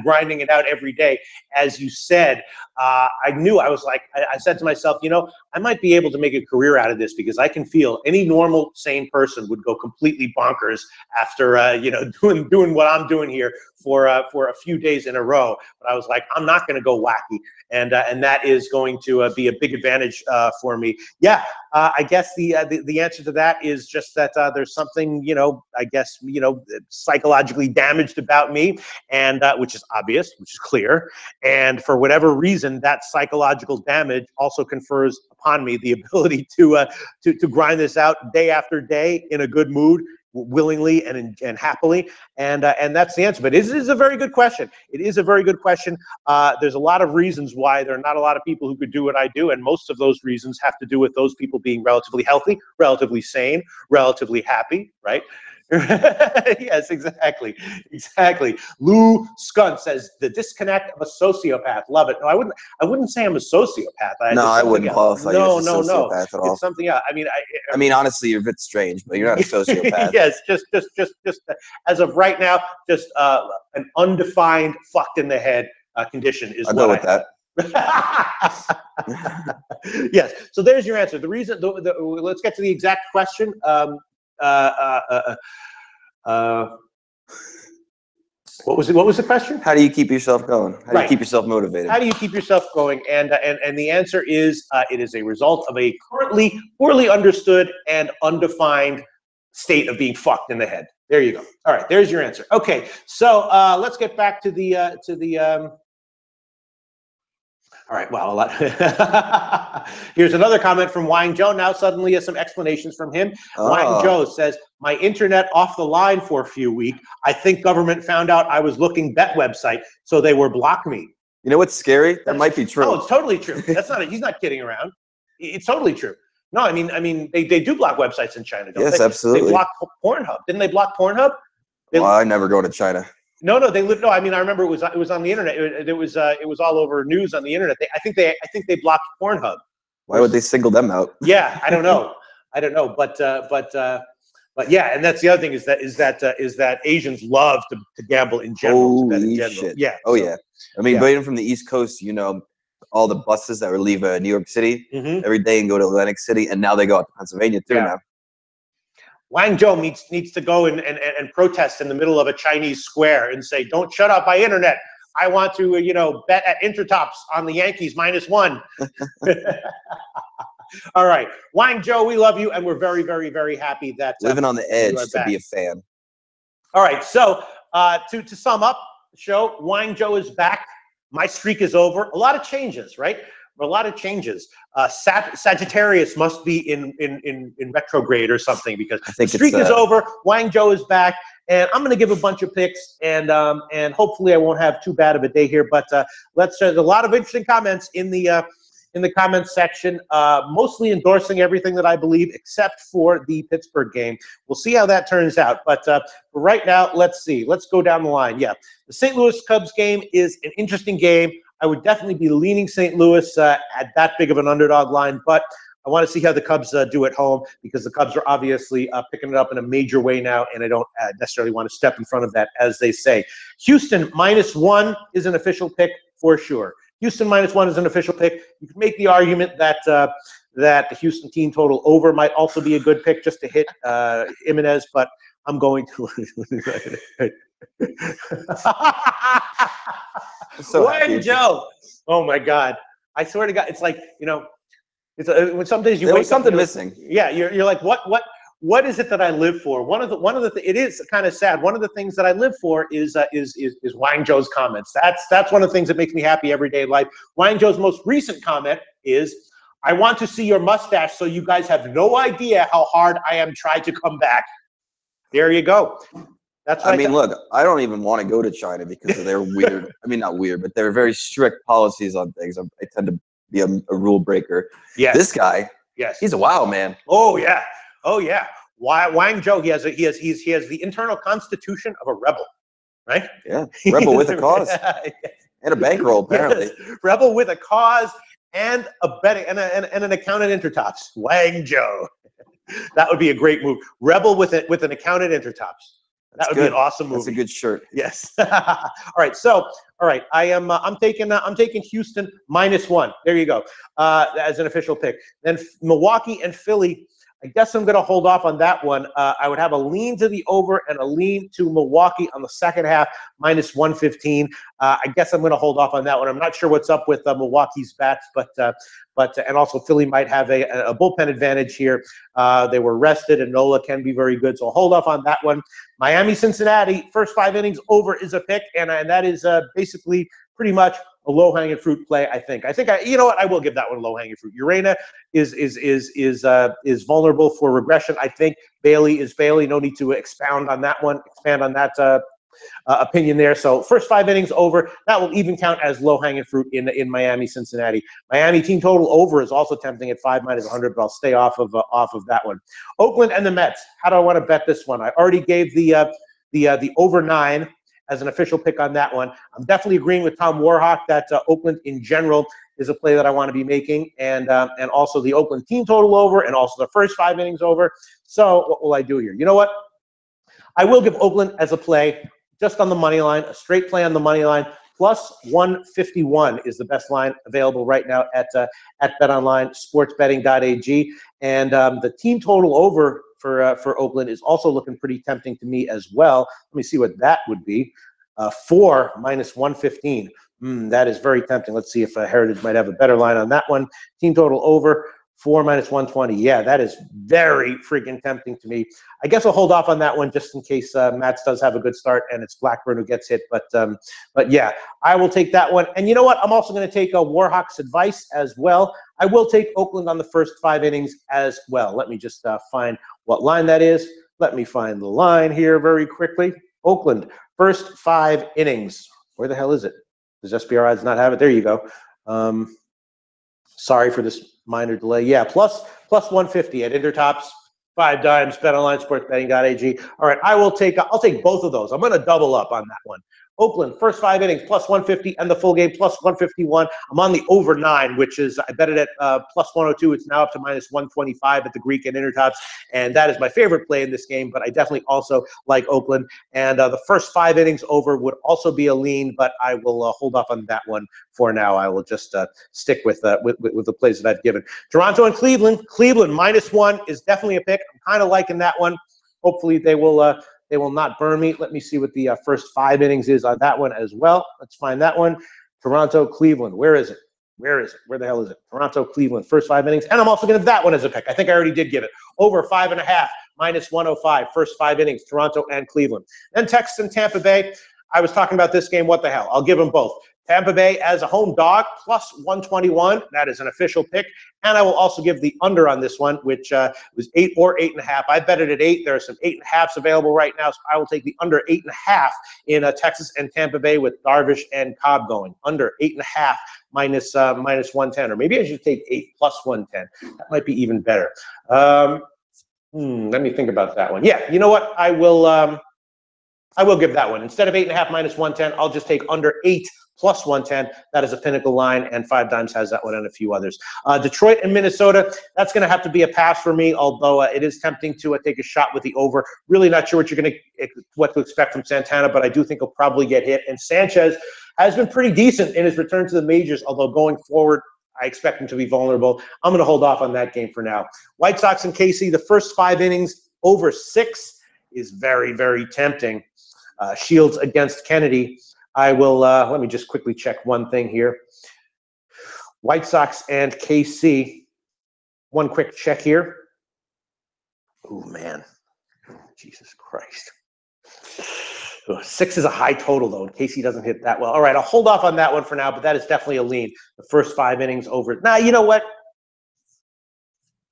grinding it out every day. As you said, I knew I was like I said to myself, I might be able to make a career out of this because I can feel any normal, sane person would go completely bonkers after doing what I'm doing here for a few days in a row. But I was like, I'm not going to go wacky, and that is going to be a big advantage for me. Yeah, I guess the answer to that is just that there's something I guess psychologically damaged about me, and which is obvious, which is clear, and for whatever reason, that psychological damage also confers upon me the ability to grind this out day after day in a good mood, willingly and happily, and that's the answer. But it is a very good question. It is a very good question. There's a lot of reasons why there are not a lot of people who could do what I do, and most of those reasons have to do with those people being relatively healthy, relatively sane, relatively happy, right? Yes, exactly. Lou Skunt says the disconnect of a sociopath. Love it. No, I wouldn't say I'm a sociopath. I wouldn't qualify you as a sociopath at all. It's something else. I mean, honestly, you're a bit strange, but you're not a sociopath. Yes, just as of right now, just an undefined fucked in the head condition is. I'll go with that. Yes. So there's your answer. The reason. Let's get to the exact question. What was the question? How do you keep yourself going? How do you keep yourself motivated? How do you keep yourself going? And the answer is it is a result of a currently poorly understood and undefined state of being fucked in the head. There you go. All right, there's your answer. Okay, so let's get back to the all right, well, here's another comment from Wang Joe. Now suddenly some explanations from him. Wang Joe says, my internet off the line for a few weeks. I think government found out I was looking bet website, so they were block me. You know what's scary? That might be true. Oh, it's totally true. That's not. He's not kidding around. It's totally true. No, I mean, they do block websites in China, don't they? Yes, absolutely. They block Pornhub. Didn't they block Pornhub? Well, I never go to China. No, they lived. No, I mean, I remember it was on the internet. It was all over news on the internet. I think they blocked Pornhub. Why would they single them out? Yeah, I don't know, but yeah, and that's the other thing is that Asians love to gamble in general. Holy shit! Yeah. Oh yeah. I mean, but even from the East Coast, all the buses that would leave New York City every day and go to Atlantic City, and now they go out to Pennsylvania too now. Wang Joe needs to go and protest in the middle of a Chinese square and say, don't shut up my internet. I want to, bet at Intertops on the Yankees -1. All right. Wang Joe, we love you, and we're very, very, very happy that living on the edge to be a fan. All right. So to sum up the show, Wang Joe is back. My streak is over. A lot of changes, right? A lot of changes. Sagittarius must be in retrograde or something because the streak is over. Wang Joe is back, and I'm going to give a bunch of picks, and hopefully I won't have too bad of a day here. But there's a lot of interesting comments in the comments section, mostly endorsing everything that I believe, except for the Pittsburgh game. We'll see how that turns out. But for right now, let's see. Let's go down the line. Yeah, the St. Louis Cubs game is an interesting game. I would definitely be leaning St. Louis at that big of an underdog line, but I want to see how the Cubs do at home because the Cubs are obviously picking it up in a major way now, and I don't necessarily want to step in front of that, as they say. Houston -1 is an official pick for sure. Houston -1 is an official pick. You can make the argument that that the Houston team total over might also be a good pick just to hit Jimenez, but I'm going to. So Wang Joe. Oh my God! I swear to God, it's like, you know, it's when some days you there wake was something up, missing. Yeah, you're like, what is it that I live for? One of the it is kind of sad. One of the things that I live for is Wang Joe's comments. That's one of the things that makes me happy every day in life. Wang Joe's most recent comment is, "I want to see your mustache so you guys have no idea how hard I am trying to come back." There you go. That's I mean, look, I don't even want to go to China because of their weird, I mean, not weird, but they're very strict policies on things. I tend to be a rule breaker. Yes. This guy, yes, he's a wild man. Oh yeah. Oh yeah. Wang Joe, he has the internal constitution of a rebel, right? Yeah. Rebel with a cause. And a bankroll, apparently. Yes. Rebel with a cause and a betting and an account at Intertops. Wang Joe. That would be a great move. Rebel with an account at Intertops. That would be an awesome movie. That's a good shirt. Yes. All right. So, all right. I'm taking Houston -1. There you go. As an official pick. Then Milwaukee and Philly. I guess I'm going to hold off on that one. I would have a lean to the over and a lean to Milwaukee on the second half, -115. I guess I'm going to hold off on that one. I'm not sure what's up with Milwaukee's bats, but and also Philly might have a bullpen advantage here. They were rested, and Nola can be very good, so I'll hold off on that one. Miami, Cincinnati, first 5 innings over is a pick, and that is basically pretty much a low-hanging fruit play. I think you know what? I will give that one low-hanging fruit. Urena is vulnerable for regression. I think Bailey is Bailey. No need to expand on that opinion there. So first 5 innings over, that will even count as low-hanging fruit in Miami, Cincinnati. Miami team total over is also tempting at 5 -100, but I'll stay off of that one. Oakland and the Mets. How do I want to bet this one? I already gave the over 9 as an official pick on that one. I'm definitely agreeing with Tom Warhawk that Oakland in general is a play that I want to be making, and also the Oakland team total over, and also the first 5 innings over. So what will I do here? You know what? I will give Oakland as a play, just on the money line, a straight play on the money line. +151 is the best line available right now at BetOnline, sportsbetting.ag, and the team total over for Oakland is also looking pretty tempting to me as well. Let me see what that would be. 4 -115. That is very tempting. Let's see if Heritage might have a better line on that one. Team total over 4 -120. Yeah, that is very freaking tempting to me. I guess I'll hold off on that one just in case Mats does have a good start and it's Blackburn who gets hit. But yeah, I will take that one. And you know what? I'm also going to take Warhawk's advice as well. I will take Oakland on the first 5 innings as well. Let me just find what line that is. Let me find the line here very quickly. Oakland, first 5 innings. Where the hell is it? Does SBR odds not have it? There you go. Sorry for this minor delay. Yeah, plus 150 at Intertops, 5 dimes, BetOnline, sportsbetting.ag. All right, I'll take both of those. I'm going to double up on that one. Oakland, first 5 innings, +150, and the full game, +151. I'm on the over 9, which is, I bet it at +102. It's now up to -125 at the Greek and Intertops, and that is my favorite play in this game, but I definitely also like Oakland. And the first 5 innings over would also be a lean, but I will hold off on that one for now. I will just stick with the plays that I've given. Toronto and Cleveland. Cleveland, -1 is definitely a pick. I'm kind of liking that one. Hopefully they will not burn me. Let me see what the first 5 innings is on that one as well. Let's find that one. Toronto, Cleveland. Where is it? Where is it? Where the hell is it? Toronto, Cleveland, first 5 innings. And I'm also going to have that one as a pick. I think I already did give it. Over 5.5, -105, first 5 innings, Toronto and Cleveland. Then Texas and Tampa Bay. I was talking about this game. What the hell? I'll give them both. Tampa Bay as a home dog, plus 121. That is an official pick. And I will also give the under on this one, which was 8 or 8.5. I bet it at 8. There are some 8.5s available right now, so I will take the under 8.5 in Texas and Tampa Bay with Darvish and Cobb going. Under 8.5 minus 110. Or maybe I should take 8 plus 110. That might be even better. Let me think about that one. Yeah, you know what? I will give that one. Instead of 8.5 minus 110, I'll just take under 8 plus 110. That is a Pinnacle line, and 5 Dimes has that one and a few others. Detroit and Minnesota, that's going to have to be a pass for me, although it is tempting to take a shot with the over. Really not sure what to expect from Santana, but I do think he'll probably get hit. And Sanchez has been pretty decent in his return to the majors, although going forward, I expect him to be vulnerable. I'm going to hold off on that game for now. White Sox and KC, the first 5 innings over 6 is very, very tempting. Shields against Kennedy. I will, let me just quickly check one thing here. White Sox and KC. One quick check here. Oh, man. Jesus Christ. 6 is a high total, though, and KC doesn't hit that well. All right, I'll hold off on that one for now, but that is definitely a lean. The first 5 innings over. Nah, you know what?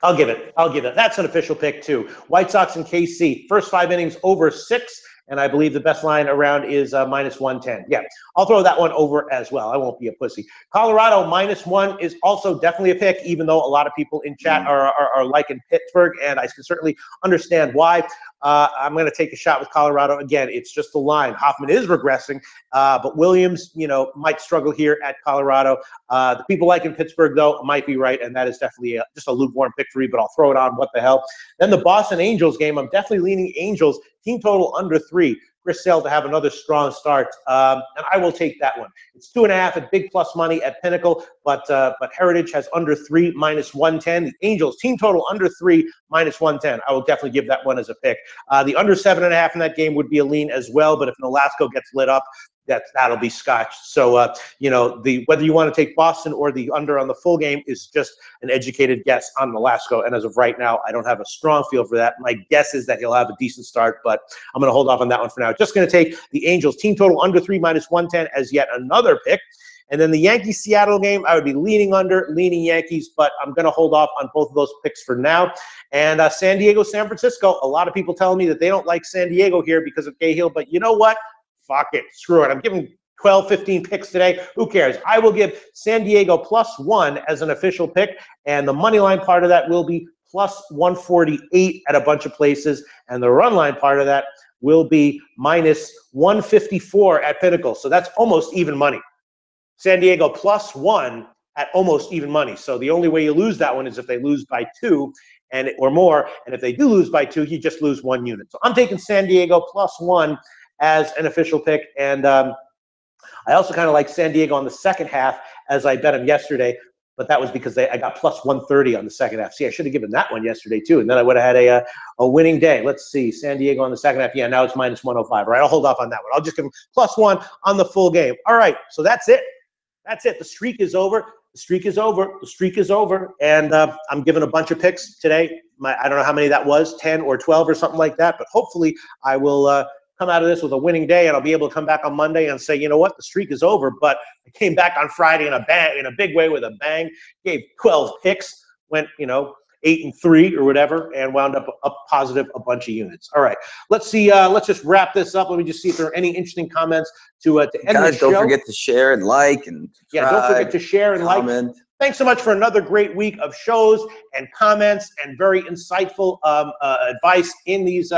I'll give it. That's an official pick, too. White Sox and KC. First 5 innings over 6. And I believe the best line around is minus 110. Yeah, I'll throw that one over as well. I won't be a pussy. Colorado minus 1 is also definitely a pick, even though a lot of people in chat are liking Pittsburgh, and I can certainly understand why. I'm going to take a shot with Colorado. Again, it's just the line. Hoffman is regressing, but Williams, might struggle here at Colorado. The people liking Pittsburgh, though, might be right, and that is definitely just a lukewarm pick for me, but I'll throw it on. What the hell? Then the Boston Angels game, I'm definitely leaning Angels. Team total under 3. Chris Sale to have another strong start, and I will take that one. It's 2.5 at big plus money at Pinnacle, but Heritage has under 3 minus 110. The Angels team total under 3 minus 110. I will definitely give that one as a pick. The under 7.5 in that game would be a lean as well, but if Nolasco gets lit up, that'll be scotch. So whether you want to take Boston or the under on the full game is just an educated guess on Nolasco. And as of right now, I don't have a strong feel for that. My guess is that he'll have a decent start, but I'm going to hold off on that one for now. Just going to take the Angels team total under 3 minus 110 as yet another pick. And then the Yankees-Seattle game, I would be leaning Yankees, but I'm going to hold off on both of those picks for now. And San Diego-San Francisco, a lot of people telling me that they don't like San Diego here because of Cahill, but you know what? Fuck it. Screw it. I'm giving 12, 15 picks today. Who cares? I will give San Diego plus 1 as an official pick, and the money line part of that will be plus 148 at a bunch of places, and the run line part of that will be minus 154 at Pinnacle. So that's almost even money. San Diego plus 1 at almost even money. So the only way you lose that one is if they lose by 2 or more, and if they do lose by 2, you just lose 1 unit. So I'm taking San Diego plus 1 as an official pick, and I also kind of like San Diego on the second half as I bet them yesterday, but that was because I got plus 130 on the second half. See, I should have given that one yesterday too, and then I would have had a winning day. Let's see, San Diego on the second half. Yeah, now it's minus 105. All right, I'll hold off on that one. I'll just give them plus 1 on the full game. All right, so that's it. That's it. The streak is over. The streak is over. The streak is over, and I'm giving a bunch of picks today. I don't know how many that was, 10 or 12 or something like that, but hopefully I will come out of this with a winning day, and I'll be able to come back on Monday and say, you know what, the streak is over. But I came back on Friday in a big way with a bang. Gave 12 picks, went 8-3 or whatever, and wound up positive a bunch of units. All right, let's see. Let's just wrap this up. Let me just see if there are any interesting comments to end the show. Don't forget to share and like and subscribe, don't forget to share and comment. Like. Thanks so much for another great week of shows and comments and very insightful advice in these.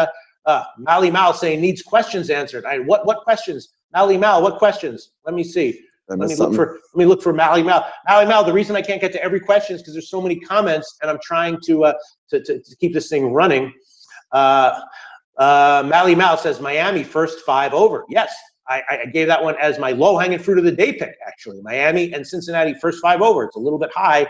Mally Mal saying needs questions answered. What questions? Mally Mal, what questions? Let me see. Let me look for Mally Mal. Mally Mal, the reason I can't get to every question is because there's so many comments, and I'm trying to keep this thing running. Mally Mal says Miami first 5 over. Yes, I gave that one as my low-hanging fruit of the day pick, actually. Miami and Cincinnati first 5 over. It's a little bit high.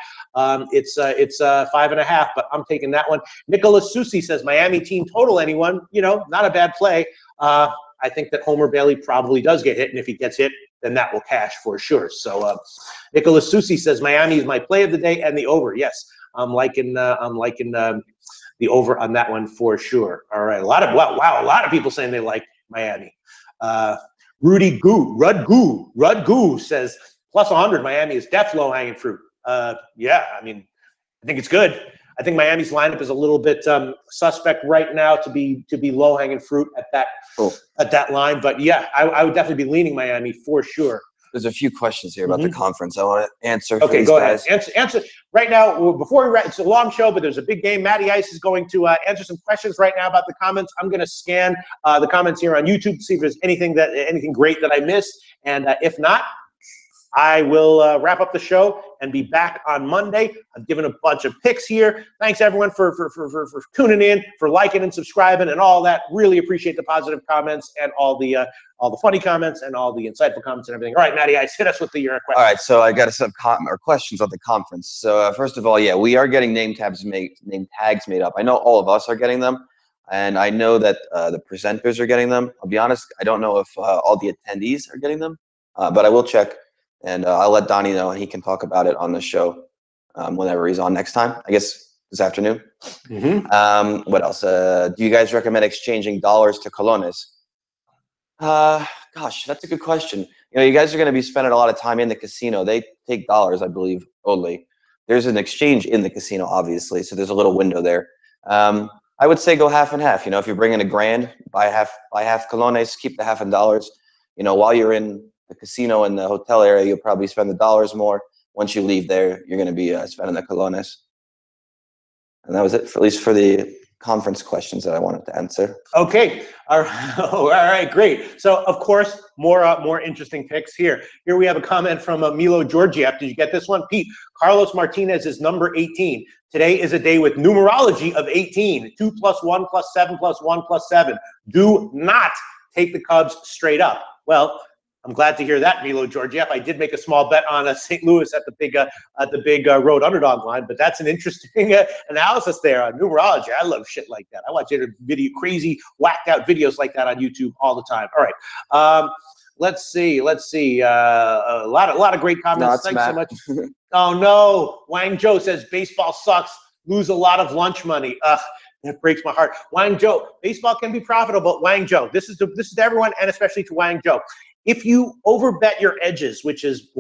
It's 5.5, but I'm taking that one. Nicholas Susi says Miami team total, anyone? Not a bad play. I think that Homer Bailey probably does get hit, and if he gets hit, then that will cash for sure. So Nicholas Susi says Miami is my play of the day and the over. Yes, I'm liking the over on that one for sure. All right, a lot of people saying they like Miami. Rudgoo says plus 100. Miami is def low hanging fruit. Yeah, I mean, I think it's good. I think Miami's lineup is a little bit suspect right now to be low hanging fruit at that line. But yeah, I would definitely be leaning Miami for sure. There's a few questions here about the conference I want to answer. Okay, go ahead. Answer right now. Before we wrap, it's a long show, but there's a big game. Matty Ice is going to answer some questions right now about the comments. I'm going to scan the comments here on YouTube to see if there's anything great that I missed, and if not, I will wrap up the show and be back on Monday. I've given a bunch of picks here. Thanks everyone for tuning in, for liking and subscribing and all that. Really appreciate the positive comments and all the funny comments and all the insightful comments and everything. All right, Matty, hit us with the questions. All right, so I got some questions on the conference. So first of all, yeah, we are getting name tags made up. I know all of us are getting them, and I know that the presenters are getting them. I'll be honest, I don't know if all the attendees are getting them, but I will check. And I'll let Donnie know, and he can talk about it on the show whenever he's on next time. I guess this afternoon. What else? Do you guys recommend exchanging dollars to colones? Gosh, that's a good question. You know, you guys are going to be spending a lot of time in the casino. They take dollars, I believe, only. There's an exchange in the casino, obviously, so there's a little window there. I would say go half and half. You know, if you're bringing $1,000, buy half colones, keep the half in dollars. You know, while you're in the casino and the hotel area, you'll probably spend the dollars more. Once you leave there, you're going to be spending the colones. And that was it, at least for the conference questions that I wanted to answer. Okay. All right, great. So, of course, more interesting picks here. Here we have a comment from Milo Georgiev. Did you get this one? Pete, Carlos Martinez is number 18. Today is a day with numerology of 18. 2 + 1 + 7 + 1 + 7. Do not take the Cubs straight up. Well, I'm glad to hear that, Milo Georgiev. I did make a small bet on St. Louis at the big road underdog line, but that's an interesting analysis there on numerology. I love shit like that. I watch crazy, whacked out videos like that on YouTube all the time. All right, let's see. A lot of great comments. Thanks so much. Oh no, Wang Joe says baseball sucks. Lose a lot of lunch money. Ugh. That breaks my heart. Wang Joe, baseball can be profitable. Wang Joe, this is to everyone and especially to Wang Joe. If you overbet your edges, which is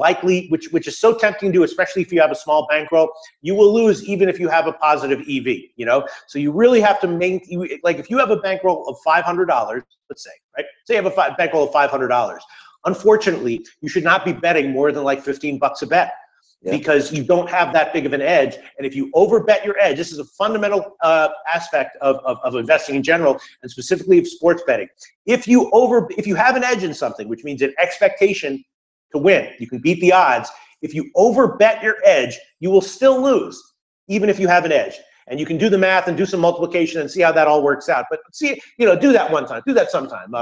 so tempting to do, especially if you have a small bankroll, you will lose even if you have a positive EV, you know? So you really have to like if you have a bankroll of $500, let's say, right? Say you have a bankroll of $500. Unfortunately, you should not be betting more than like $15 a bet. Yeah. Because you don't have that big of an edge, and if you overbet your edge, this is a fundamental aspect of investing in general, and specifically of sports betting. If you have an edge in something, which means an expectation to win, you can beat the odds. If you overbet your edge, you will still lose, even if you have an edge. And you can do the math and do some multiplication and see how that all works out. But see, do that one time, do that sometime.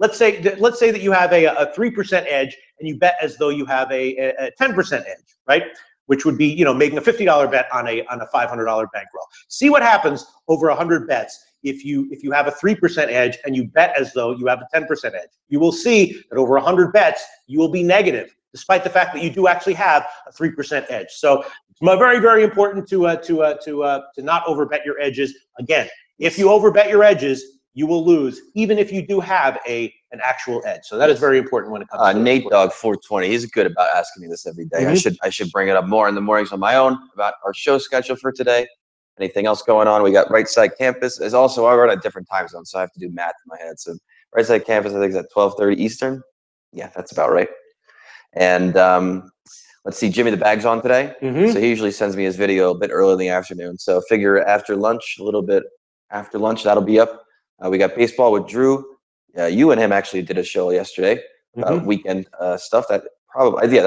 Let's say that you have a 3% edge and you bet as though you have a 10% edge, right? Which would be, making a $50 bet on a $500 bankroll. See what happens over 100 bets if you have a 3% edge and you bet as though you have a 10% edge. You will see that over 100 bets, you will be negative, despite the fact that you do actually have a 3% edge. So it's very, very important to not overbet your edges. Again, if you overbet your edges, you will lose, even if you do have an actual edge. So that is very important when it comes to Nate Dog 420. He's good about asking me this every day. I should bring it up more in the mornings on my own about our show schedule for today. Anything else going on? We got Right Side Campus. Is also I run at different time zones, so I have to do math in my head. So Right Side Campus, I think, is at 12:30 Eastern. Yeah, that's about right. And let's see, Jimmy the Bag's on today. So he usually sends me his video a bit early in the afternoon. So figure after lunch, a little bit after lunch, that'll be up. We got baseball with Drew. You and him actually did a show yesterday about weekend stuff. That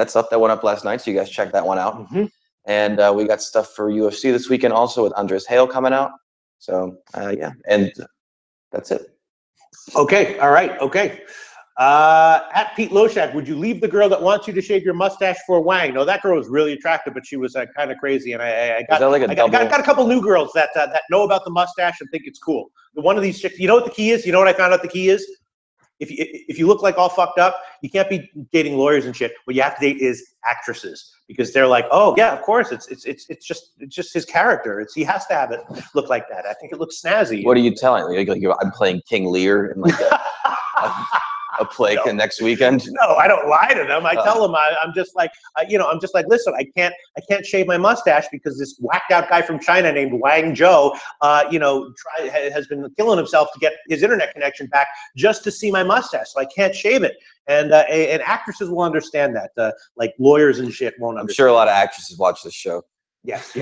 stuff that went up last night. So you guys check that one out. And we got stuff for UFC this weekend also with Andres Hale coming out. So yeah, and that's it. Okay. All right. Okay. At Pete Loshak, would you leave the girl that wants you to shave your mustache for Wang? No, that girl was really attractive, but she was kind of crazy. And I got a couple new girls that know about the mustache and think it's cool. One of these chicks, you know what the key is? You know what I found out the key is? If you look like all fucked up, you can't be dating lawyers and shit. What you have to date is actresses, because they're like, oh yeah, of course, it's just his character. He has to have it look like that. I think it looks snazzy. What are you telling me? Like I'm playing King Lear and like a play next weekend? No, I don't lie to them. I tell them I'm just like, listen, I can't shave my mustache because this whacked out guy from China named Wang Joe, has been killing himself to get his internet connection back just to see my mustache. So I can't shave it. And actresses will understand that. Like lawyers and shit won't understand. I'm sure a lot of actresses watch this show. Yes.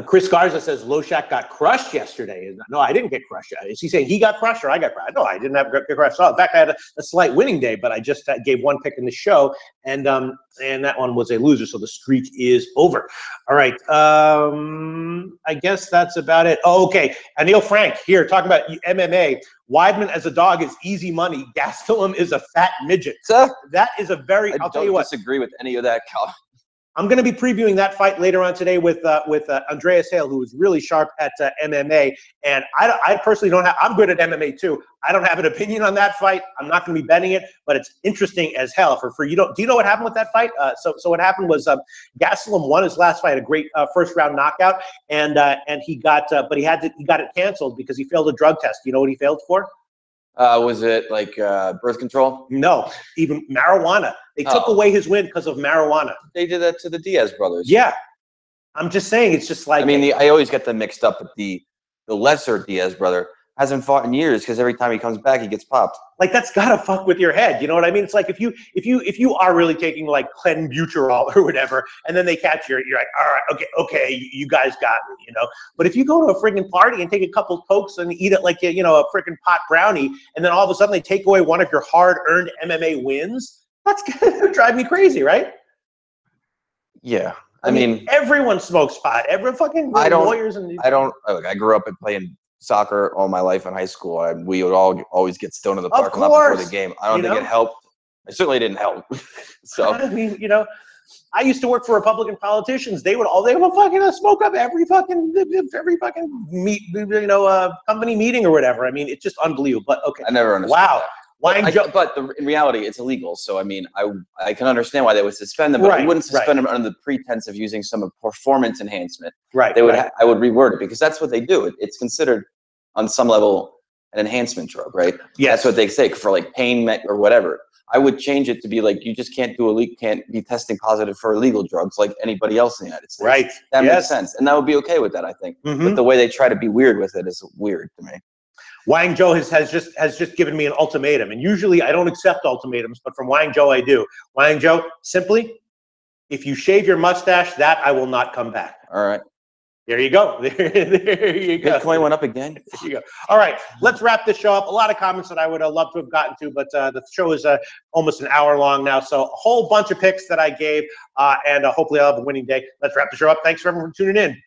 Chris Garza says Loshak got crushed yesterday. No, I didn't get crushed. Is he saying he got crushed or I got crushed? No, I didn't have get crushed. Oh, in fact, I had a slight winning day, but I just gave one pick in the show, and that one was a loser, so the streak is over. All right, I guess that's about it. Oh, okay, Anil Frank here talking about MMA. Weidman as a dog is easy money. Gastelum is a fat midget. That is a very. I'll tell you what. Disagree with any of that. I'm going to be previewing that fight later on today with Andreas Hale, who is really sharp at MMA. And I personally don't have. I'm good at MMA too. I don't have an opinion on that fight. I'm not going to be betting it, but it's interesting as hell. For you don't. Do you know what happened with that fight? So what happened was Gastelum won his last fight, a great first round knockout, and he got but he got it canceled because he failed a drug test. You know what he failed for? Was it like birth control? No, even marijuana. They took away his win because of marijuana. They did that to the Diaz brothers. Yeah. I'm just saying, it's just like. I mean, I always get them mixed up with the lesser Diaz brother. Hasn't fought in years because every time he comes back, he gets popped. Like, that's gotta fuck with your head. You know what I mean? It's like if you are really taking like clenbuterol or whatever, and then they catch you, you're like, all right, okay, you guys got me, you know. But if you go to a friggin' party and take a couple Cokes and eat it like a friggin' pot brownie, and then all of a sudden they take away one of your hard-earned MMA wins, that's gonna drive me crazy, right? Yeah. I mean, everyone smokes pot. Every fucking lawyers and I grew up playing soccer all my life in high school, and we would always get stoned in the parking lot before the game. I don't think it helped. It certainly didn't help. So I mean, I used to work for Republican politicians. They would fucking smoke up every fucking company meeting or whatever. I mean, it's just unbelievable. But okay, I never understood. Wow. But in reality, it's illegal. So I mean, I can understand why they would suspend them, but they wouldn't suspend them under the pretense of using some performance enhancement. Right. They would. I would reword it because that's what they do. It's considered on some level an enhancement drug, right? Yes. That's what they say for like pain or whatever. I would change it to be like you just can't be testing positive for illegal drugs like anybody else in the United States. Right. That makes sense, and that would be okay with that, I think. But the way they try to be weird with it is weird to me. Wang Joe has just given me an ultimatum, and usually I don't accept ultimatums, but from Wang Joe I do. Wang Joe, simply, if you shave your mustache, that I will not come back. All right. There you go. There you go. Bitcoin went up again. There you go. All right, let's wrap this show up. A lot of comments that I would love to have gotten to, but the show is almost an hour long now. So a whole bunch of picks that I gave, and hopefully I'll have a winning day. Let's wrap the show up. Thanks for everyone for tuning in.